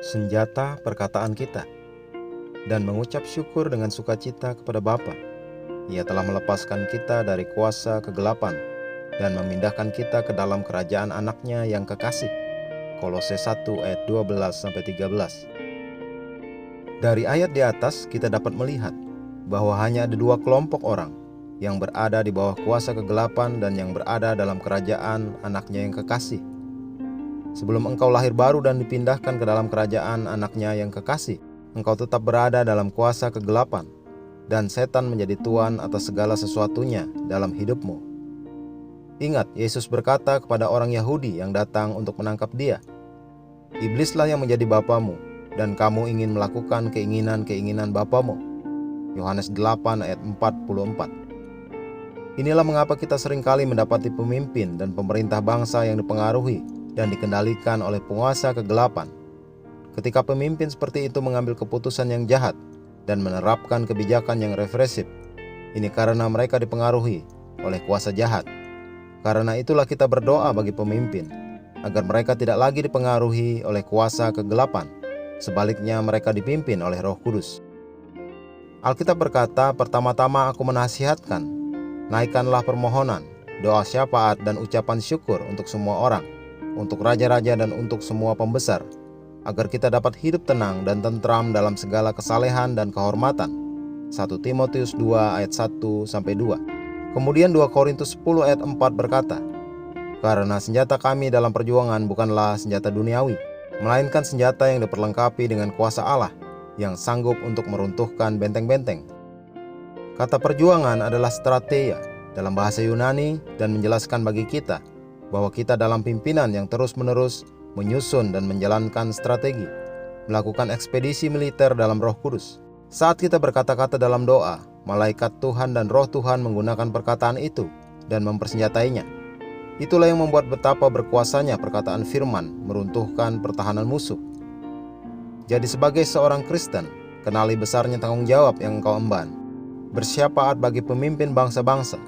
senjata perkataan kita, dan mengucap syukur dengan sukacita kepada Bapa. Ia telah melepaskan kita dari kuasa kegelapan dan memindahkan kita ke dalam kerajaan anaknya yang kekasih. Kolose 1 ayat 12-13. Dari ayat di atas kita dapat melihat bahwa hanya ada dua kelompok orang yang berada di bawah kuasa kegelapan dan yang berada dalam kerajaan anaknya yang kekasih. Sebelum engkau lahir baru dan dipindahkan ke dalam kerajaan anaknya yang kekasih, engkau tetap berada dalam kuasa kegelapan, dan setan menjadi tuan atas segala sesuatunya dalam hidupmu. Ingat, Yesus berkata kepada orang Yahudi yang datang untuk menangkap dia, "Iblislah yang menjadi bapamu, dan kamu ingin melakukan keinginan-keinginan bapamu." Yohanes 8 ayat 44. Inilah mengapa kita seringkali mendapati pemimpin dan pemerintah bangsa yang dipengaruhi dan dikendalikan oleh penguasa kegelapan. Ketika pemimpin seperti itu mengambil keputusan yang jahat dan menerapkan kebijakan yang represif, ini karena mereka dipengaruhi oleh kuasa jahat. Karena itulah kita berdoa bagi pemimpin, agar mereka tidak lagi dipengaruhi oleh kuasa kegelapan. Sebaliknya mereka dipimpin oleh Roh Kudus. Alkitab berkata, "Pertama-tama aku menasihatkan, naikkanlah permohonan, doa syafaat dan ucapan syukur untuk semua orang, untuk raja-raja dan untuk semua pembesar, agar kita dapat hidup tenang dan tentram dalam segala kesalehan dan kehormatan." 1 Timotius 2 ayat 1-2. Kemudian 2 Korintus 10 ayat 4 berkata, "Karena senjata kami dalam perjuangan bukanlah senjata duniawi, melainkan senjata yang diperlengkapi dengan kuasa Allah, yang sanggup untuk meruntuhkan benteng-benteng." Kata perjuangan adalah strategia dalam bahasa Yunani dan menjelaskan bagi kita bahwa kita dalam pimpinan yang terus-menerus menyusun dan menjalankan strategi, melakukan ekspedisi militer dalam Roh Kudus. Saat kita berkata-kata dalam doa, malaikat Tuhan dan Roh Tuhan menggunakan perkataan itu dan mempersenjatainya. Itulah yang membuat betapa berkuasanya perkataan firman meruntuhkan pertahanan musuh. Jadi sebagai seorang Kristen, kenali besarnya tanggung jawab yang engkau emban. Bersyafaat bagi pemimpin bangsa-bangsa.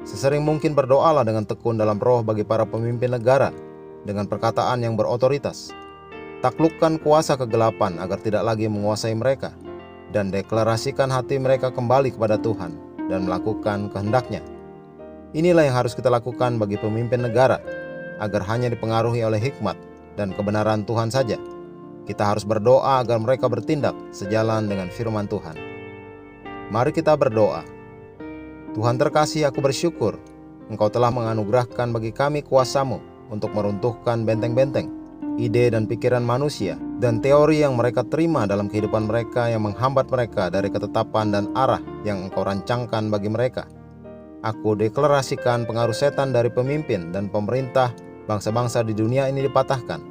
Sesering mungkin berdoalah dengan tekun dalam roh bagi para pemimpin negara dengan perkataan yang berotoritas. Taklukkan kuasa kegelapan agar tidak lagi menguasai mereka, dan deklarasikan hati mereka kembali kepada Tuhan dan melakukan kehendak-Nya. Inilah yang harus kita lakukan bagi pemimpin negara, agar hanya dipengaruhi oleh hikmat dan kebenaran Tuhan saja. Kita harus berdoa agar mereka bertindak sejalan dengan firman Tuhan. Mari kita berdoa. Tuhan terkasih, aku bersyukur Engkau telah menganugerahkan bagi kami kuasa-Mu untuk meruntuhkan benteng-benteng, ide dan pikiran manusia, dan teori yang mereka terima dalam kehidupan mereka yang menghambat mereka dari ketetapan dan arah yang Engkau rancangkan bagi mereka. Aku deklarasikan pengaruh setan dari pemimpin dan pemerintah bangsa-bangsa di dunia ini dipatahkan.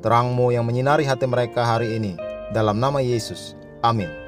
Terang-Mu yang menyinari hati mereka hari ini, dalam nama Yesus. Amin.